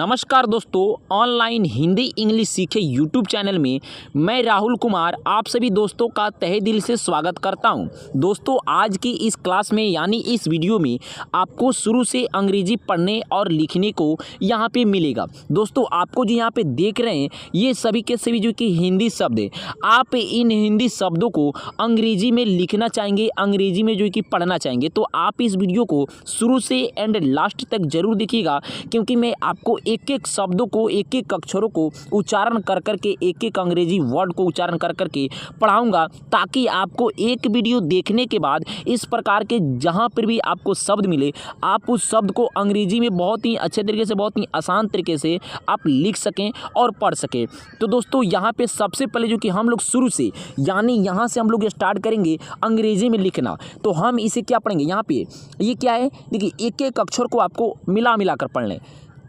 नमस्कार दोस्तों, online Hindi English सीखे यूट्यूब चैनल में मैं राहुल कुमार आप सभी दोस्तों का तहे दिल से स्वागत करता हूं। दोस्तों, आज की इस क्लास में यानी इस वीडियो में आपको शुरू से अंग्रेजी पढ़ने और लिखने को यहां पे मिलेगा। दोस्तों, आपको जो यहां पे देख रहे हैं ये सभी के सभी जो कि हिंदी शब्द है। आप इन हिंदी शब्दों को अंग्रेजी में लिखना चाहेंगे, अंग्रेजी में जो कि पढ़ना चाहेंगे, तो आप इस वीडियो को शुरू से एंड लास्ट तक जरूर देखिएगा, क्योंकि मैं आपको एक एक शब्दों को, एक एक अक्षरों को उच्चारण कर करके, एक एक अंग्रेजी वर्ड को उच्चारण कर करके पढ़ाऊंगा, ताकि आपको एक वीडियो देखने के बाद इस प्रकार के जहां पर भी आपको शब्द मिले, आप उस शब्द को अंग्रेजी में बहुत ही अच्छे तरीके से, बहुत ही आसान तरीके से आप लिख सकें और पढ़ सकें। तो दोस्तों, यहाँ पे सबसे पहले जो कि हम लोग शुरू से यानी यहाँ से हम लोग स्टार्ट करेंगे अंग्रेजी में लिखना। तो हम इसे क्या पढ़ेंगे, यहाँ पे ये क्या है, देखिए एक एक अक्षर को आपको मिला मिला कर पढ़ लें।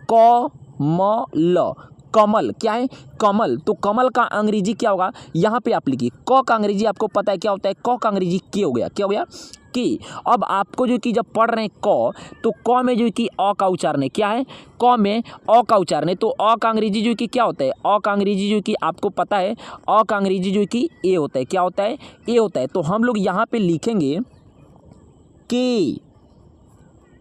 क म ल, कमल क्या है, कमल। तो कमल का अंग्रेजी क्या होगा, यहाँ पे आप लिखिए। क का अंग्रेजी आपको पता है क्या होता है, क का अंग्रेजी के हो गया, क्या हो गया कि। अब आपको जो कि जब पढ़ रहे हैं क, तो क में जो कि अ का उच्चारण है, क्या है, क में अ का उच्चारण है। तो अ का अंग्रेजी जो कि क्या होता है, अ का अंग्रेजी जो कि आपको पता है, अ का अंग्रेजी जो कि ए होता है, क्या होता है, ए होता है। तो हम लोग यहाँ पे लिखेंगे के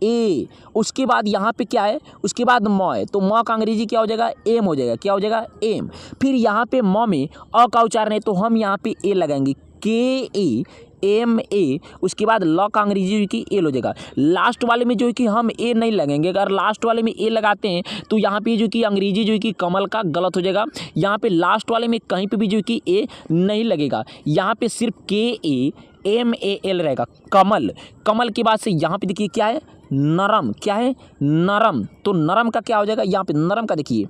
ए, उसके बाद यहाँ पे क्या है, उसके बाद म है, तो म का अंग्रेजी क्या हो जाएगा, एम हो जाएगा, क्या हो जाएगा, एम। फिर यहाँ पे म में अ का उच्चारण है, तो हम यहाँ पे ए लगाएंगे, के ए, एम ए। उसके बाद ल का अंग्रेजी जो कि एल हो जाएगा। लास्ट वाले में जो है कि हम ए नहीं लगेंगे। अगर लास्ट वाले में ए लगाते हैं तो यहाँ पे जो कि अंग्रेजी जो है कि कमल का गलत हो जाएगा। यहाँ पे लास्ट वाले में कहीं पे भी जो कि ए नहीं लगेगा, यहाँ पे सिर्फ के ए एम ए एल रहेगा, कमल। कमल के बाद से यहाँ पे देखिए क्या है, नरम, क्या है, नरम। तो नरम का क्या हो जाएगा, यहाँ पे नरम का देखिए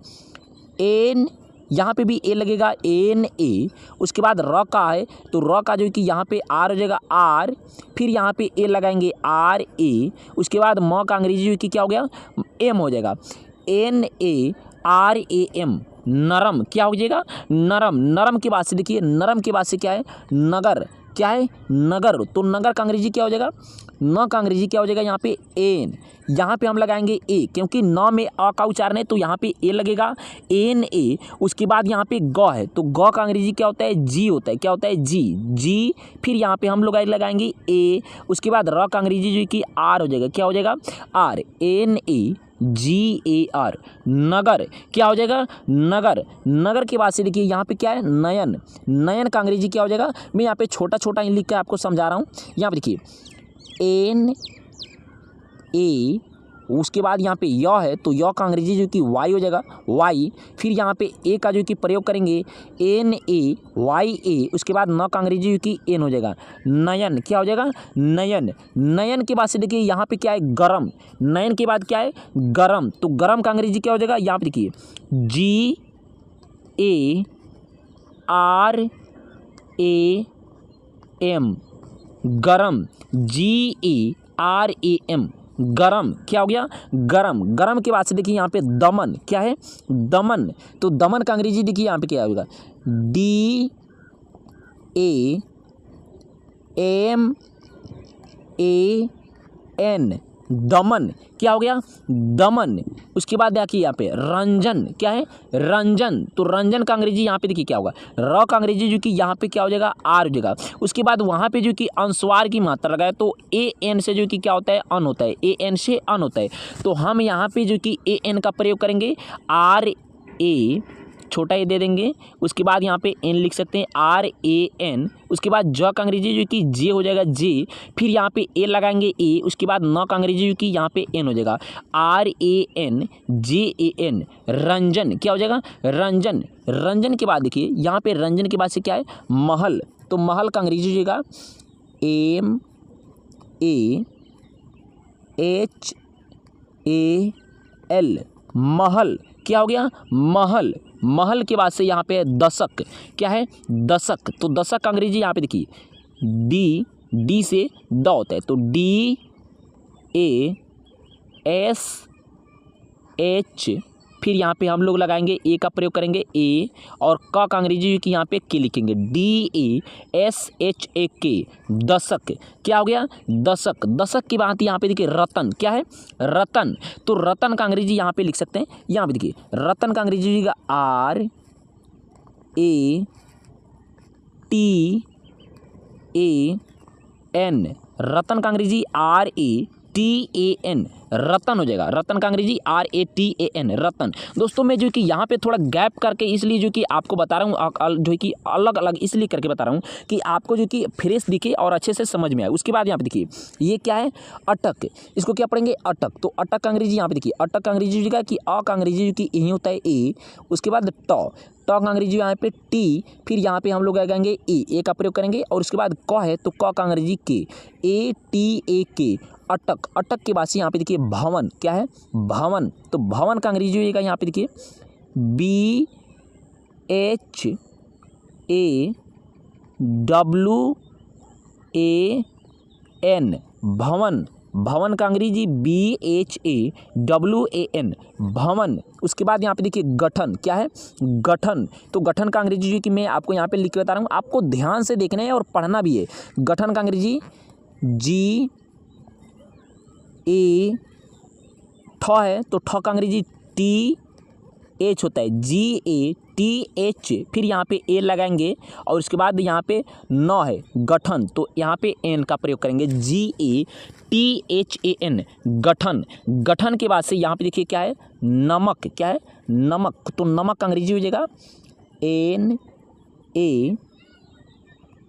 एन, यहाँ पे भी ए लगेगा, एन ए। उसके बाद र का है, तो र का जो कि यहाँ पे आर हो जाएगा, आर। फिर यहाँ पे ए लगाएंगे, आर ए। उसके बाद म का अंग्रेजी जो कि क्या हो गया, एम हो जाएगा, N A R A M, नरम। क्या हो जाएगा, नरम। नरम के बाद से देखिए, नरम के बाद से क्या है, नगर, क्या है, नगर। तो नगर का अंग्रेजी क्या हो जाएगा, न का अंग्रेजी क्या हो जाएगा, यहाँ पे एन। यहाँ पे हम लगाएंगे ए, क्योंकि न में अ का उच्चारण है, तो यहाँ पे ए लगेगा, एन ए। उसके बाद यहाँ पे ग है, तो ग का अंग्रेजी क्या होता है, जी होता है, क्या होता है, जी, जी। फिर यहाँ पे हम लोग लगाएंगे ए। उसके बाद र का अंग्रेजी जो कि आर हो जाएगा, क्या हो जाएगा, R, N A G A R, नगर। क्या हो जाएगा, नगर। नगर के बाद से देखिए यहाँ पे क्या है, नयन। नयन का अंग्रेजी क्या हो जाएगा, मैं यहाँ पे छोटा छोटा लिख के आपको समझा रहा हूँ। यहाँ पे देखिए एन ए, उसके बाद यहाँ पे य है, तो य का अंग्रेजी जो कि वाई हो जाएगा, वाई। फिर यहाँ पे ए का जो कि प्रयोग करेंगे, एन ए वाई ए। उसके बाद न का अंग्रेजी जो कि एन हो जाएगा, नयन। क्या हो जाएगा, नयन। नयन के बाद से देखिए यहाँ पे क्या है, गरम। नयन के बाद क्या है, गरम। तो गरम का अंग्रेजी क्या हो जाएगा, यहाँ पे देखिए जी ए आर ए एम, गरम, जी ए आर ए एम, गरम। क्या हो गया, गरम। गरम के बाद से देखिए यहाँ पे दमन, क्या है, दमन। तो दमन का अंग्रेजी देखिए यहाँ पे क्या होगा, D A M A N, दमन। क्या हो गया, दमन। उसके बाद देखिए यहाँ पे रंजन, क्या है, रंजन। तो रंजन का अंग्रेजी यहाँ पे देखिए क्या होगा, र का अंग्रेजी जो कि यहाँ पे क्या हो जाएगा, आर हो जाएगा। उसके बाद वहाँ पे जो कि अनुस्वार की मात्रा लगाए, तो ए एन से जो कि क्या होता है, अन होता है, ए एन से अन होता है। तो हम यहाँ पे जो कि ए एन का प्रयोग करेंगे, आर ए, छोटा ए दे देंगे। उसके बाद यहाँ पे एन लिख सकते हैं, आर ए एन। उसके बाद ज का अंग्रेजी जो कि जे हो जाएगा, जे। फिर यहाँ पे ए लगाएंगे, ए। उसके बाद न का अंग्रेजी जो कि यहाँ पे एन हो जाएगा, R A N J A N, रंजन। क्या हो जाएगा, रंजन। रंजन के बाद देखिए यहाँ पे रंजन के बाद से क्या है, महल। तो महल का अंग्रेजी हो जाएगा M A H A L, महल। क्या हो गया, महल। महल के बाद से यहाँ पे दशक, क्या है, दशक। तो दशक का अंग्रेजी यहाँ पे देखिए डी, डी से द होता है, तो डी ए एस एच फिर यहाँ पे हम लोग लगाएंगे ए का प्रयोग करेंगे ए, और क का अंग्रेजी की यहाँ पे के लिखेंगे DASHAK, दशक। क्या हो गया? दशक। दशक की बात यहाँ पे देखिए रतन, क्या है? रतन। तो रतन का अंग्रेजी यहाँ पे लिख सकते हैं, यहाँ पे देखिए रतन का अंग्रेजी का RATAN, रतन का अंग्रेजी RATAN, रतन हो जाएगा। रतन का अंग्रेजी RATAN, रतन। दोस्तों मैं जो कि यहाँ पे थोड़ा गैप करके इसलिए जो कि आपको बता रहा हूँ, जो कि अलग अलग इसलिए करके बता रहा हूँ कि आपको जो कि फ्रेश दिखे और अच्छे से समझ में आए। उसके बाद यहाँ पे देखिए ये क्या है? अटक। इसको क्या पढ़ेंगे? अटक। तो अटक का अंग्रेजी यहाँ पे देखिए, अटक का अंग्रेजी का कि अ का अंग्रेजी जो कि यही होता है ए, उसके बाद ट का अंग्रेजी यहाँ पे टी, फिर यहाँ पे हम लोग लगाएंगे ए का प्रयोग करेंगे, और उसके बाद क है तो क का अंग्रेजी के, ATAK, अटक। अटक के बाद से यहाँ पे देखिए भवन, क्या है? भवन। तो भवन का अंग्रेजी होगा यहाँ पे देखिए BHAWAN, भवन। भवन का अंग्रेजी BHAWAN, भवन। उसके बाद यहाँ पे देखिए गठन, क्या है? गठन। तो गठन का अंग्रेजी जो कि मैं आपको यहाँ पे लिख के बता रहा हूँ, आपको ध्यान से देखना है और पढ़ना भी है। गठन का अंग्रेजी ठ है तो ठ का अंग्रेजी TH होता है, GATH, फिर यहाँ पे ए लगाएंगे, और उसके बाद यहाँ पे न है गठन, तो यहाँ पे एन का प्रयोग करेंगे, GATHAN, गठन। गठन के बाद से यहाँ पे देखिए क्या है? नमक, क्या है? नमक। तो नमक का अंग्रेजी हो जाएगा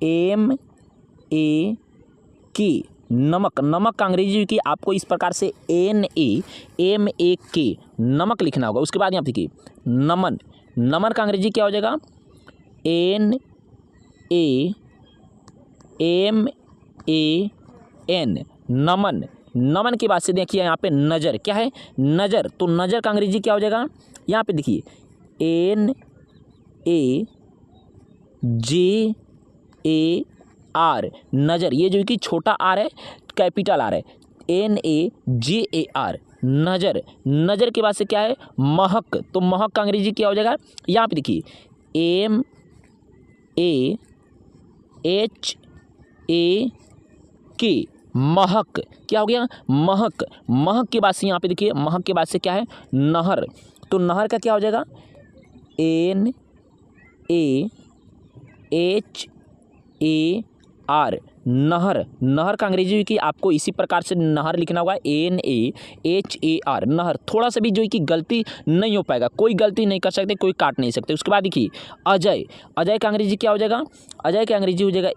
NAMAK, नमक। नमक का अंग्रेजी की आपको इस प्रकार से NAMAK, नमक लिखना होगा। उसके बाद यहाँ देखिए नमन। नमन का अंग्रेजी क्या हो जाएगा? NAMAN, नमन। नमन के बाद से देखिए यहाँ पे नज़र, क्या है? नज़र। तो नज़र का अंग्रेजी क्या हो जाएगा? यहाँ पे देखिए NAJAR, नज़र। ये जो कि छोटा आर है, कैपिटल आर है, NAJAR, नज़र। नज़र के बाद से क्या है? महक। तो महक का अंग्रेजी क्या हो जाएगा? यहाँ पे देखिए MAHAK, महक। क्या हो गया? महक। महक के बाद से यहाँ पे देखिए, महक के बाद से क्या है? नहर। तो नहर का क्या हो जाएगा? NAHAR, नहर। नहर का अंग्रेजी की आपको इसी प्रकार से नहर लिखना होगा, NAHAR, नहर। थोड़ा सा भी जो कि गलती नहीं हो पाएगा, कोई गलती नहीं कर सकते, कोई काट नहीं सकते। उसके बाद देखिए अजय। अजय का अंग्रेजी क्या हो जाएगा? अजय का अंग्रेजी हो जाएगा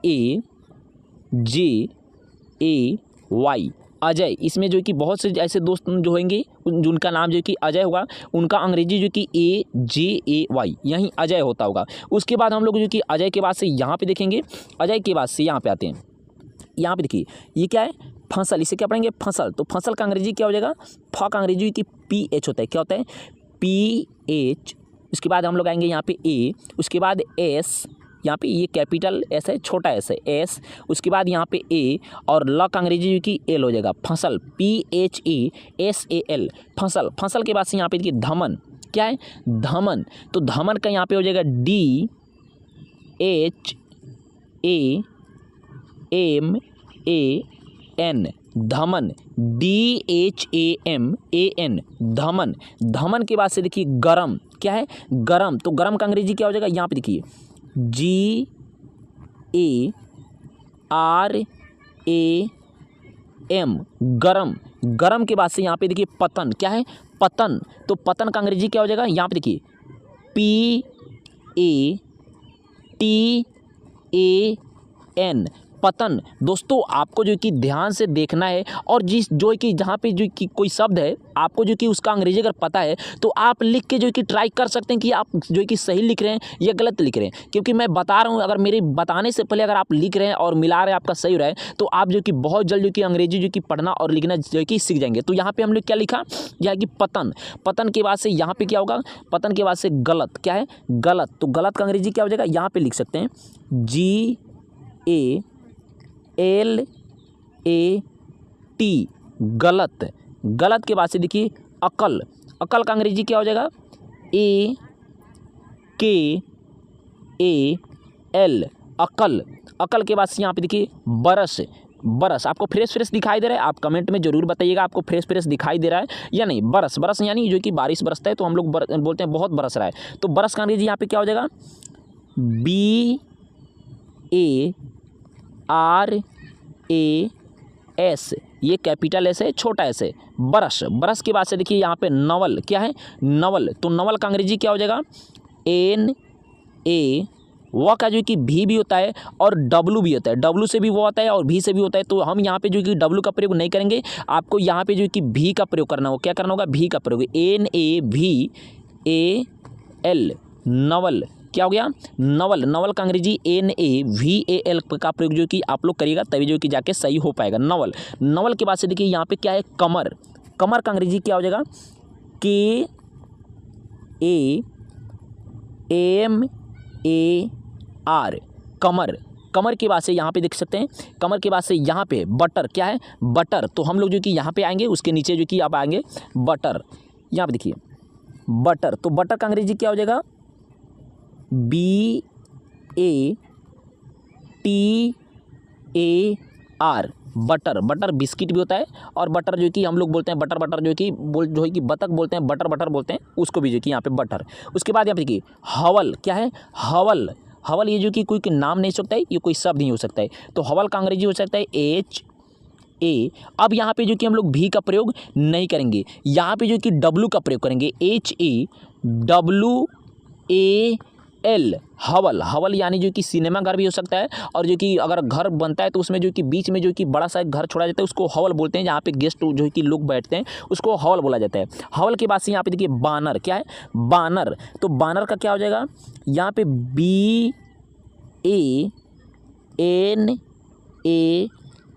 AJAY, अजय। इसमें जो कि बहुत से ऐसे दोस्त जो होंगे जिनका नाम जो कि अजय होगा, उनका अंग्रेजी जो कि AJAY, यहीं अजय होता होगा। उसके बाद हम लोग जो कि अजय के बाद से यहाँ पे देखेंगे, अजय के बाद से यहाँ पे आते हैं। यहाँ पे देखिए ये क्या है? फसल। इसे क्या पढ़ेंगे? फसल। तो फसल का अंग्रेजी क्या हो जाएगा? फ का अंग्रेजी की PH होता है, क्या होता है? PH। उसके बाद हम लोग आएंगे यहाँ पे A, उसके बाद S, यहाँ पे ये कैपिटल एस है, छोटा एस है, एस। उसके बाद यहाँ पे ए, और ल का अंग्रेजी की एल हो जाएगा, फसल, PHASAL, फसल। फसल के बाद से यहाँ पे देखिए धमन, क्या है? धमन। तो धमन का यहाँ पे हो जाएगा DHAMAN, धमन, DHAMAN, धमन। धमन के बाद से देखिए गरम, क्या है? गरम। तो गरम का अंग्रेजी क्या हो जाएगा? यहाँ पे देखिए GARAM, गरम। गरम के बाद से यहाँ पे देखिए पतन, क्या है? पतन। तो पतन का अंग्रेजी क्या हो जाएगा? यहाँ पे देखिए PATAN, पतन। दोस्तों आपको जो कि ध्यान से देखना है, और जिस जो कि जहाँ पे जो कि कोई शब्द है आपको जो कि उसका अंग्रेजी अगर पता है तो आप लिख के जो कि ट्राई कर सकते हैं कि आप जो कि सही लिख रहे हैं या गलत लिख रहे हैं। क्योंकि मैं बता रहा हूँ, अगर मेरे बताने से पहले अगर आप लिख रहे हैं और मिला रहे हैं, आपका सही हो रहा है, तो आप जो कि बहुत जल्द जो कि अंग्रेजी जो कि पढ़ना और लिखना जो कि सीख जाएंगे। तो यहाँ पर हम लोग क्या लिखा? यह कि पतन। पतन के बाद से यहाँ पर क्या होगा? पतन के बाद से गलत, क्या है? गलत। तो गलत का अंग्रेजी क्या हो जाएगा? यहाँ पर लिख सकते हैं GALAT, गलत। गलत के बाद से देखिए अकल। अकल का अंग्रेजी क्या हो जाएगा? ए के ए एल, अकल। अकल के बाद से यहाँ पे देखिए बरस। बरस आपको फ्रेश फ्रेश दिखाई दे रहा है? आप कमेंट में जरूर बताइएगा आपको फ्रेश फ्रेश दिखाई दे रहा है या नहीं। बरस, बरस यानी जो कि बारिश बरसता है तो हम लोग बोलते हैं बहुत बरस रहा है। तो बरस का अंग्रेजी यहाँ पे क्या हो जाएगा? BARAS। ये कैपिटल एस है, छोटा एस है। बरस। बरस के बाद से देखिए यहाँ पे नवल। क्या है? नवल। तो नवल का अंग्रेजी क्या हो जाएगा? NA। व का जो कि भी होता है और W भी होता है। W से भी वो होता है और भी से भी होता है। तो हम यहाँ पे जो कि W का प्रयोग नहीं करेंगे, आपको यहाँ पे जो कि भी का प्रयोग करना होगा। क्या करना होगा? भी का प्रयोग। NAVAL, नवल। क्या हो गया? नवल। नवल का अंग्रेजी NAVAL का प्रयोग जो कि आप लोग करिएगा तभी जो कि जाके सही हो पाएगा। नवल। नवल के बाद से देखिए यहाँ पे क्या है? कमर। कमर का अंग्रेजी क्या हो जाएगा? KAMAR, कमर। कमर के बाद से यहाँ पे देख सकते हैं, कमर के बाद से यहाँ पे बटर। क्या है? बटर। तो हम लोग जो कि यहाँ पे आएंगे, उसके नीचे जो कि आप आएंगे बटर। यहाँ पे देखिए बटर। तो बटर का अंग्रेजी क्या हो जाएगा? BATAR, butter. बटर बिस्किट भी होता है और बटर जो कि हम लोग बोलते हैं बटर। बटर जो कि बतख बोलते हैं, बटर बटर बोलते हैं, उसको भी जो कि यहाँ पे बटर। उसके बाद यहाँ पे देखिए हवल। क्या है? हवल। हवल ये जो कि कोई नाम नहीं हो सकता है, ये कोई शब्द नहीं हो सकता है। तो हवल का अंग्रेजी हो सकता है HA। अब यहाँ पे जो कि हम लोग भी का प्रयोग नहीं करेंगे, यहाँ पे जो कि W का प्रयोग करेंगे। HAWAL, हवल। हवल यानी जो कि सिनेमा घर भी हो सकता है और जो कि अगर घर बनता है तो उसमें जो कि बीच में जो कि बड़ा सा घर छोड़ा जाता है उसको हवल बोलते हैं। जहाँ पे गेस्ट जो कि लोग बैठते हैं उसको हवल बोला जाता है। हवल के बाद से यहाँ पे देखिए बानर। क्या है? बानर। तो बानर का क्या हो जाएगा? यहाँ पे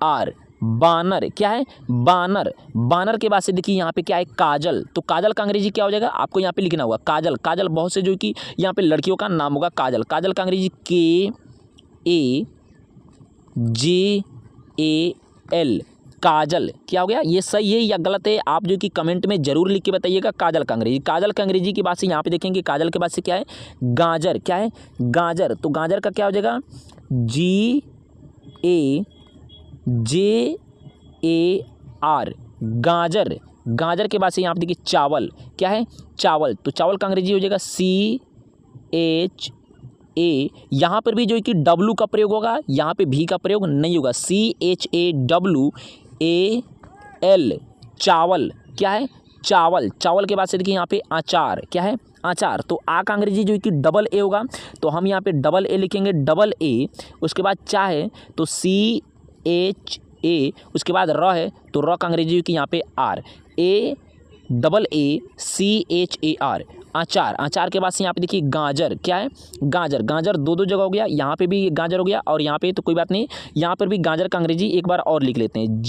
BANAR, बानर। क्या है? बानर। बानर के बाद से देखिए यहाँ पे क्या है? काजल। तो काजल का अंग्रेजी क्या हो जाएगा? आपको यहाँ पे लिखना होगा काजल। काजल बहुत से जो कि यहाँ पे लड़कियों का नाम होगा काजल। काजल का अंग्रेजी KAJAL, काजल। क्या हो गया? ये सही है या गलत है? आप जो कि कमेंट में जरूर लिख के बताइएगा। काजल का अंग्रेजी। काजल का अंग्रेजी के बाद से यहाँ पे देखेंगे काजल के बाद से क्या है? गाजर। क्या है? गाजर। तो गाजर का क्या हो जाएगा? GAJAR, गाजर। गाजर के बाद से यहाँ पे देखिए चावल। क्या है? चावल। तो चावल का अंग्रेजी हो जाएगा CHA। यहाँ पर भी जो है कि W का प्रयोग होगा, यहाँ पे भी का प्रयोग नहीं होगा। CHAWAL, चावल। क्या है? चावल। चावल के बाद से देखिए यहाँ पे अचार। क्या है? अचार। तो आ का अंग्रेजी जो है कि AA होगा, तो हम यहाँ पे AA लिखेंगे, AA। उसके बाद चा है तो CHA। उसके बाद र है तो र का अंग्रेजी कि यहाँ पे R, AACHAR, अचार। अचार के बाद से यहाँ पे देखिए गाजर। क्या है? गाजर। गाजर दो जगह हो गया, यहाँ पे भी गाजर हो गया और यहाँ पे तो कोई बात नहीं, यहाँ पर भी गाजर का अंग्रेजी एक बार और लिख लेते हैं,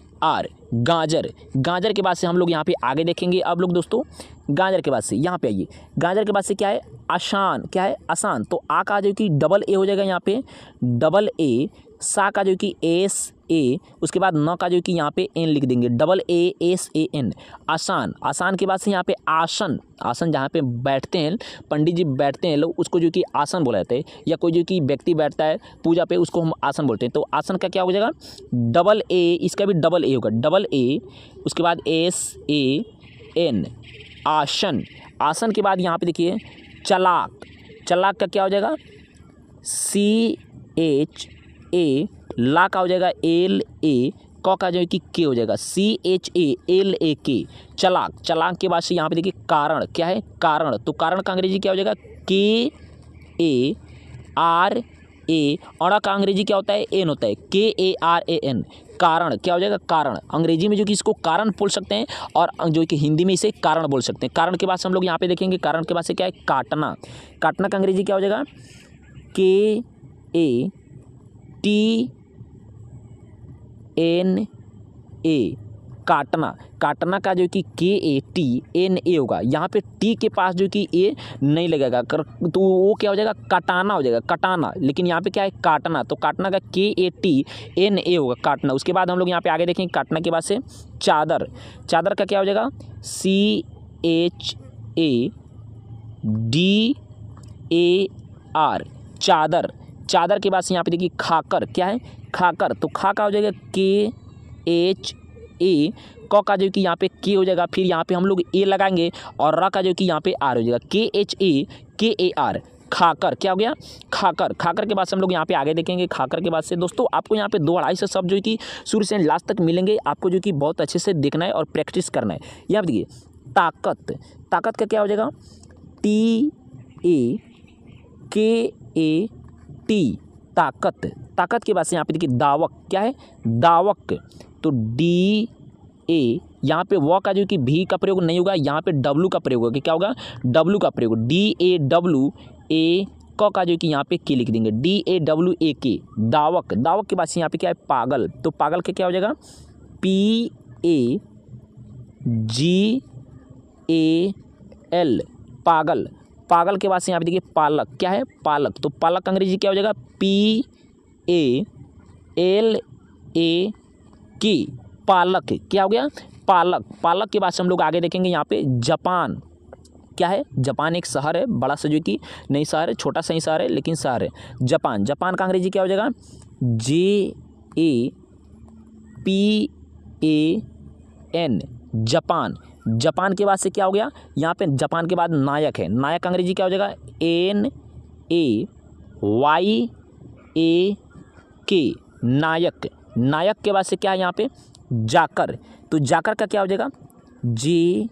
GAJAR, गाजर। गाजर के बाद से हम लोग यहाँ पे आगे देखेंगे। अब लोग दोस्तों गाजर के बाद से यहाँ पे आइए। गाजर के बाद से क्या है? आसान। क्या है? आसान। तो आ का जो कि AA हो जाएगा, यहाँ पे AA। सा का जो कि SA। उसके बाद न का जो कि यहाँ पे N लिख देंगे, AASAN, आसान। आसान के बाद से यहाँ पे आसन। आसन जहाँ पे बैठते हैं पंडित जी, बैठते हैं लोग, उसको जो कि आसन बोला जाता है। या कोई जो कि व्यक्ति बैठता है पूजा पे, उसको हम आसन बोलते हैं। तो आसन का क्या हो जाएगा? AA। इसका भी AA होगा, AA। उसके बाद SAN, आसन। आसन के बाद यहाँ पे देखिए चलाक। चलाक का क्या हो जाएगा? CHA। ला का हो जाएगा LA। क का जो है कि के हो जाएगा, CHALAK, चलाक। चलाक के बाद से यहाँ पे देखिए कारण। क्या है? कारण। तो कारण का अंग्रेजी क्या हो जाएगा? KARA। अड़ा का अंग्रेजी क्या होता है? N होता है, KARAN, कारण। क्या हो जाएगा? कारण। अंग्रेजी में जो कि इसको कारण बोल सकते हैं और जो कि हिंदी में इसे कारण बोल सकते हैं। कारण के बाद से हम लोग यहाँ पे देखेंगे, कारण के बाद से क्या है? काटना। काटना का अंग्रेजी क्या हो जाएगा? KATNA, काटना, काटना का जो कि KATNA होगा, यहाँ पे टी के पास जो कि ए नहीं लगेगा तो वो क्या हो जाएगा, कटाना हो जाएगा, कटाना। लेकिन यहाँ पे क्या है, काटना, तो काटना का KATNA होगा, काटना। उसके बाद हम लोग यहाँ पे आगे देखेंगे, काटना के बाद से चादर, चादर का क्या हो जाएगा, CHADAR, चादर। चादर के बाद से यहाँ पे देखिए खाकर, क्या है, खाकर, तो खा का हो जाएगा KHA, क का जो कि यहाँ पे के हो जाएगा, फिर यहाँ पे हम लोग ए लगाएंगे और र का जो कि यहाँ पे आर हो जाएगा, KHAKAR, खाकर। क्या हो गया, खाकर। खाकर के बाद से हम लोग यहाँ पे आगे देखेंगे। खाकर के बाद से दोस्तों आपको यहाँ पे 2-2.5 शब्द जो कि शुरू से लास्ट तक मिलेंगे, आपको जो कि बहुत अच्छे से देखना है और प्रैक्टिस करना है। यहाँ पे देखिए ताकत, ताकत का क्या हो जाएगा, TAKAT, ताकत। ताकत के बाद से यहाँ पे देखिए दावक, क्या है, दावक, तो DA, यहाँ पे व का जो कि भी का प्रयोग नहीं होगा, यहाँ पे W का प्रयोग होगा। क्या होगा, W का प्रयोग, DAWA, क का जो कि यहाँ पे के लिख देंगे, DAWAK, दावक। दावक के बाद से यहाँ पे क्या है, पागल, तो पागल के क्या हो जाएगा, PAGAL, पागल। पागल के बाद से यहाँ पे देखिए पालक, क्या है, पालक, तो पालक अंग्रेजी क्या हो जाएगा, PALAK, पालक। क्या हो गया, पालक। पालक के बाद से हम लोग आगे देखेंगे यहाँ पे जापान, क्या है, जापान एक शहर है, बड़ा सा जो कि नहीं शहर है, छोटा सा ही शहर है लेकिन शहर है, जापान। जापान का अंग्रेजी क्या हो जाएगा, JAPAN, जापान। जापान के बाद से क्या हो गया, यहाँ पे जापान के बाद नायक है, नायक अंग्रेजी क्या हो जाएगा, NAYAK, नायक। नायक के बाद से क्या है यहाँ पे, जाकर, तो जाकर का क्या हो जाएगा, JAKAR,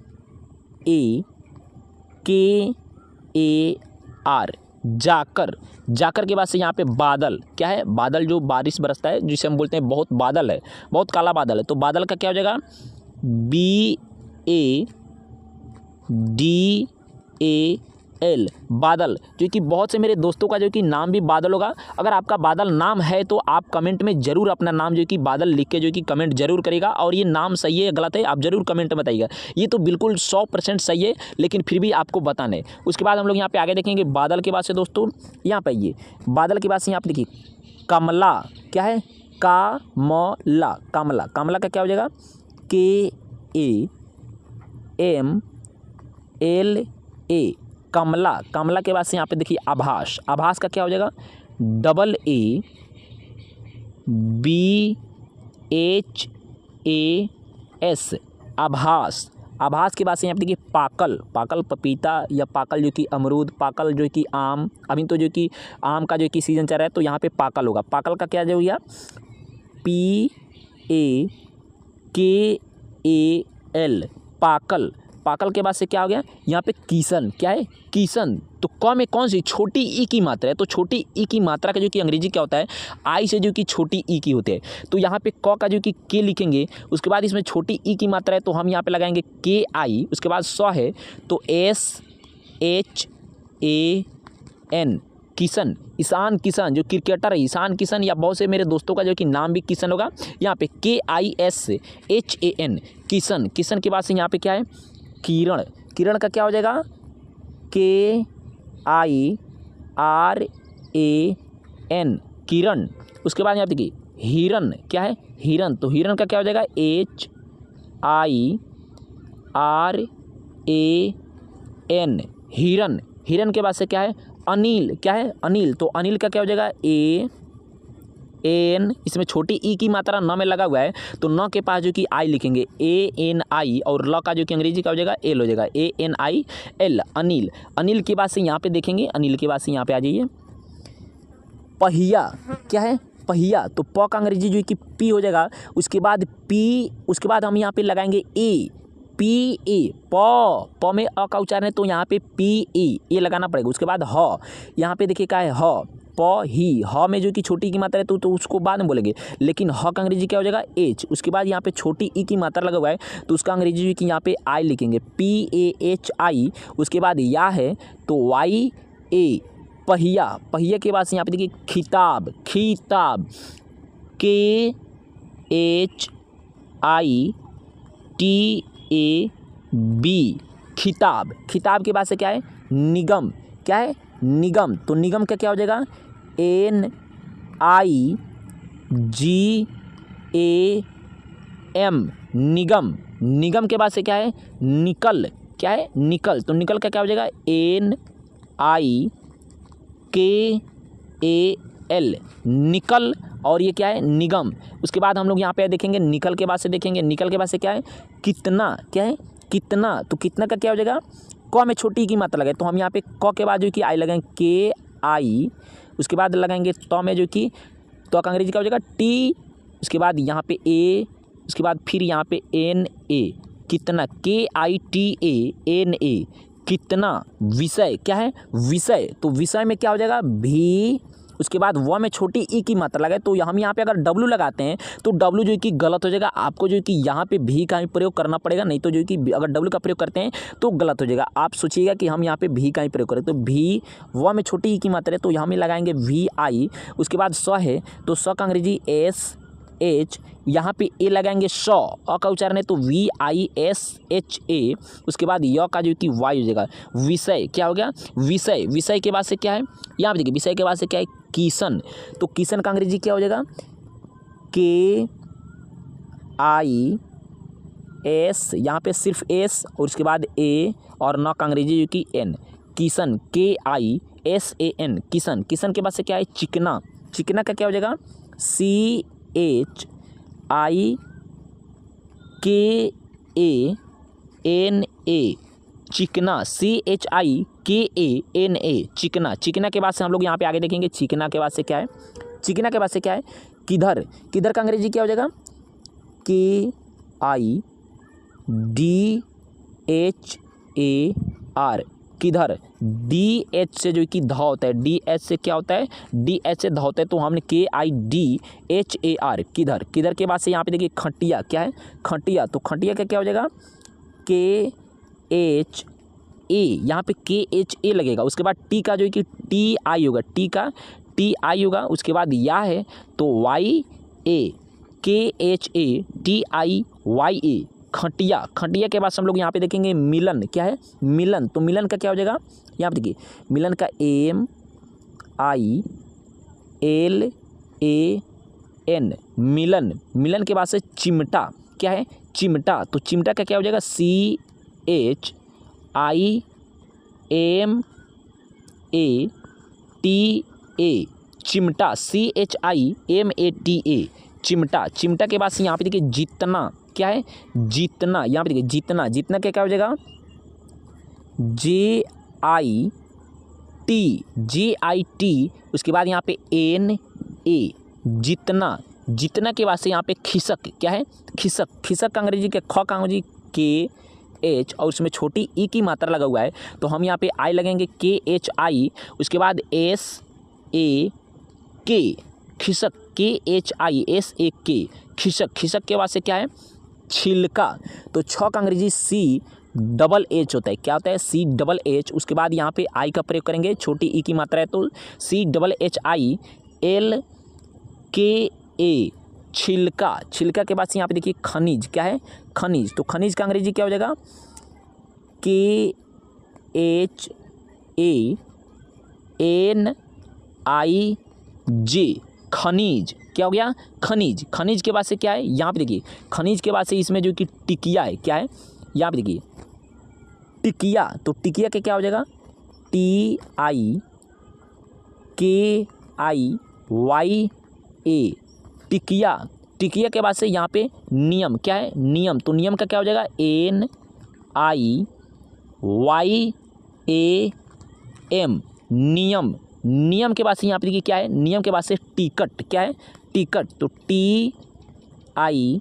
जाकर। जाकर के बाद से यहाँ पे बादल, क्या है, बादल, जो बारिश बरसता है जिसे हम बोलते हैं बहुत बादल है, बहुत काला बादल है, तो बादल का क्या हो जाएगा, BADAL, बादल। जो कि बहुत से मेरे दोस्तों का जो कि नाम भी बादल होगा। अगर आपका बादल नाम है तो आप कमेंट में ज़रूर अपना नाम जो कि बादल लिख के जो कि कमेंट जरूर करेगा, और ये नाम सही है गलत है आप ज़रूर कमेंट में बताइएगा। ये तो बिल्कुल 100% सही है, लेकिन फिर भी आपको बताना है। उसके बाद हम लोग यहाँ पे आगे देखेंगे बादल के बाद से दोस्तों, यहाँ पे ये बादल के बाद से यहाँ पे देखिए कमला, क्या है, कामला, कमला। कमला का क्या हो जाएगा, KAMLA, कमला। कमला के बाद से यहाँ पे देखिए आभास, आभास का क्या हो जाएगा, AABHAS, आभास। आभास के बाद से यहाँ पे देखिए पाकल, पाकल पपीता या पाकल जो कि अमरूद, पाकल जो कि आम, अभी तो जो कि आम का जो कि सीज़न चल रहा है तो यहाँ पे पाकल होगा। पाकल का क्या जो हो गया, PAKAL, पाकल। पाकल के बाद से क्या हो गया, यहाँ पे किशन, क्या है, किशन। तो क में कौन सी, छोटी ई की मात्रा है, तो छोटी ई की मात्रा का जो कि अंग्रेजी क्या होता है, आई से जो कि छोटी ई की होती है। तो यहाँ पे क का जो कि के लिखेंगे, उसके बाद इसमें छोटी ई की मात्रा है तो हम यहाँ पे लगाएंगे KI, उसके बाद स है तो SHAN, किशन। ईशान किशन जो क्रिकेटर है, ईशान किशन, या बहुत से मेरे दोस्तों का जो कि नाम भी किशन होगा। यहाँ पे KISHAN, किशन। किशन के बाद से यहाँ पे क्या है, किरण। किरण का क्या हो जाएगा, KIRAN, किरण। उसके बाद यहाँ पे देखिए हिरन, क्या है, हिरन। तो हिरन का क्या हो जाएगा, HIRAN, हिरन। हिरन के बाद से क्या है, अनिल, क्या है, अनिल। तो अनिल का क्या हो जाएगा, AN, इसमें छोटी ई की मात्रा न में लगा हुआ है तो न के पास जो कि आई लिखेंगे, ANI, और ल का जो कि अंग्रेजी का हो जाएगा एल हो जाएगा, ANIL, अनिल। अनिल के बाद से यहाँ पे देखेंगे, अनिल के बाद से यहाँ पे आ जाइए पहिया, क्या है, पहिया। तो प का अंग्रेजी जो कि पी हो जाएगा, उसके बाद पी, उसके बाद हम यहाँ पे लगाएंगे PA, प में अ का उच्चारण है तो यहाँ पे PA लगाना पड़ेगा। उसके बाद ह, यहाँ पे देखिए क्या है, ह, प ही, ह में जो कि छोटी की मात्रा है तो उसको बाद में बोलेंगे, लेकिन ह का अंग्रेजी क्या हो जाएगा, H। उसके बाद यहाँ पे छोटी ई की मात्रा लगा हुआ है तो उसका अंग्रेजी जो कि यहाँ पे आई लिखेंगे, PAHI। उसके बाद या है तो YA, पहिया। पहिया के बाद से यहाँ पे देखिए खिताब, खिताब, KHITAB, बी, खिताब। खिताब के बाद से क्या है? निगम। क्या है? निगम। तो निगम का क्या हो जाएगा? NIGAM, निगम। निगम के बाद से क्या है? निकल। क्या है? निकल। तो निकल का क्या हो जाएगा? NIKAL, निकल। और ये क्या है? निगम। उसके बाद हम लोग यहाँ पे देखेंगे निकल के बाद से देखेंगे, निकल के बाद से क्या है? कितना। क्या है? कितना। तो कितना का क्या हो जाएगा? क में छोटी की मात्रा लगे तो हम यहाँ पे क के बाद जो कि आई लगाएंगे KI, उसके बाद लगाएंगे तो में जो कि तो का अंग्रेजी का हो जाएगा T, उसके बाद यहाँ पे A, उसके बाद फिर यहाँ पे NA, कितना। KITANA, कितना। विषय। क्या है? विषय। तो विषय में क्या हो जाएगा? भी, उसके बाद व में छोटी ई की मात्रा लगाए तो हम यहाँ पे अगर W लगाते हैं तो W जो कि गलत हो जाएगा। आपको जो कि यहाँ पे भी का ही प्रयोग करना पड़ेगा, नहीं तो जो कि अगर W का प्रयोग करते हैं तो गलत हो जाएगा। आप सोचिएगा कि हम यहाँ पे भी का ही प्रयोग करें तो भी, व में छोटी ई की मात्रा है तो यहाँ में लगाएंगे VI। उसके बाद स है तो स का अंग्रेजी SH, यहाँ पे ए लगाएंगे श, अ का उच्चारण है तो VISHA। उसके बाद य का जो कि वाई हो जाएगा। विषय। क्या हो गया? विषय। विषय के बाद से क्या है? यहाँ पे देखिए विषय के बाद से क्या है? किशन। तो किशन का अंग्रेजी क्या हो जाएगा? KIS, यहाँ पे सिर्फ S और उसके बाद A और न का अंग्रेजी जो कि N, किशन। KISAN, किशन। किशन के बाद से क्या है? चिकना। चिकना का क्या हो जाएगा? CHIKANA, चिकना। CHIKANA, चिकना। चिकना के बाद से हम लोग यहाँ पे आगे देखेंगे चिकना के बाद से क्या है? चिकना के बाद से क्या है? किधर। किधर का अंग्रेजी क्या हो जाएगा? KIDHAR, किधर। DH से जो कि ध होता है, DH से क्या होता है? DH से ध होता है तो हमने KIDHAR, किधर। किधर के बाद से यहाँ पे देखिए खटिया। क्या है? खटिया। तो खटिया का क्या हो जाएगा? KHA, यहाँ पे KHA लगेगा। उसके बाद टी का जो कि TI होगा, टी का TI होगा। उसके बाद या है तो YA, KHATIYA, खटिया। खटिया के बाद हम लोग यहाँ पे देखेंगे मिलन। क्या है? मिलन। तो मिलन का क्या हो जाएगा? यहाँ पे देखिए मिलन का MILAN, मिलन। मिलन के बाद से चिमटा। क्या है? चिमटा। तो चिमटा का क्या हो जाएगा? CHIMATA, चिमटा। CHIMATA, चिमटा। चिमटा के बाद से यहाँ पे देखिए जितना। क्या है? जितना। यहाँ पे देखिए जितना। जितना क्या हो जाएगा? JIT, उसके बाद यहाँ पे NA, जितना। जितना के बाद से यहाँ पे खिसक। क्या है? खिसक। खिसक का अंग्रेजी के ख का अंग्रेजी KH और उसमें छोटी ई की मात्रा लगा हुआ है तो हम यहाँ पे आई लगेंगे KHI, उसके बाद SAK, खिसक। KHISAK, खिसक। खिसक के बाद से क्या है? छिलका। तो छ का अंग्रेजी CHH होता है। क्या होता है? CHH। उसके बाद यहाँ पे आई का प्रयोग करेंगे, छोटी ई की मात्रा है तो CHHILKA, छिलका। छिलका के बाद से यहाँ पे देखिए खनिज। क्या है? खनिज। तो खनिज का अंग्रेजी क्या हो जाएगा? KHANIJ, खनिज। क्या हो गया? खनिज। खनिज के बाद से क्या है? यहाँ पे देखिए खनिज के बाद से इसमें जो कि टिकिया है। क्या है? यहाँ पे देखिए टिकिया। तो टिकिया के क्या हो जाएगा? TIKIYA, टिकिया। टिकिया के बाद से यहाँ पे नियम। क्या है? नियम। तो नियम का क्या हो जाएगा? NIYAM, नियम। नियम के बाद से यहाँ पे देखिए क्या है? नियम के बाद से टिकट। क्या है? टिकट। तो TIKAT,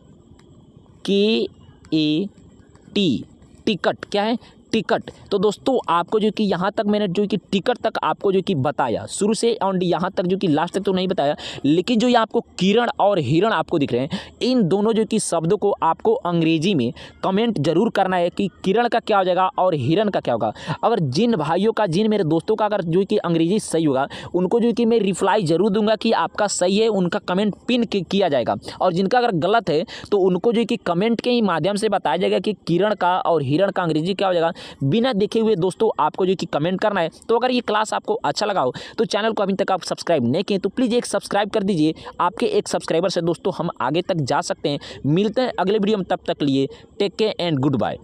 टिकट। क्या है? टिकट। तो दोस्तों आपको जो कि यहाँ तक मैंने जो कि टिकट तक आपको जो कि बताया शुरू से और यहाँ तक जो कि लास्ट तक तो नहीं बताया, लेकिन जो ये आपको किरण और हिरण आपको दिख रहे हैं, इन दोनों जो कि शब्दों को आपको अंग्रेजी में कमेंट जरूर करना है कि किरण का क्या हो जाएगा और हिरण का क्या होगा। अगर जिन भाइयों का, जिन मेरे दोस्तों का अगर जो कि अंग्रेजी सही होगा उनको जो कि मैं रिप्लाई जरूर दूंगा कि आपका सही है, उनका कमेंट पिन किया जाएगा। और जिनका अगर गलत है तो उनको जो कि कमेंट के ही माध्यम से बताया जाएगा कि किरण का और हिरण का अंग्रेजी क्या हो जाएगा। बिना देखे हुए दोस्तों आपको जो कि कमेंट करना है। तो अगर ये क्लास आपको अच्छा लगा हो तो चैनल को अभी तक आप सब्सक्राइब नहीं किए तो प्लीज़ एक सब्सक्राइब कर दीजिए। आपके एक सब्सक्राइबर से दोस्तों हम आगे तक जा सकते हैं। मिलते हैं अगले वीडियो में, तब तक लिए take care and good bye.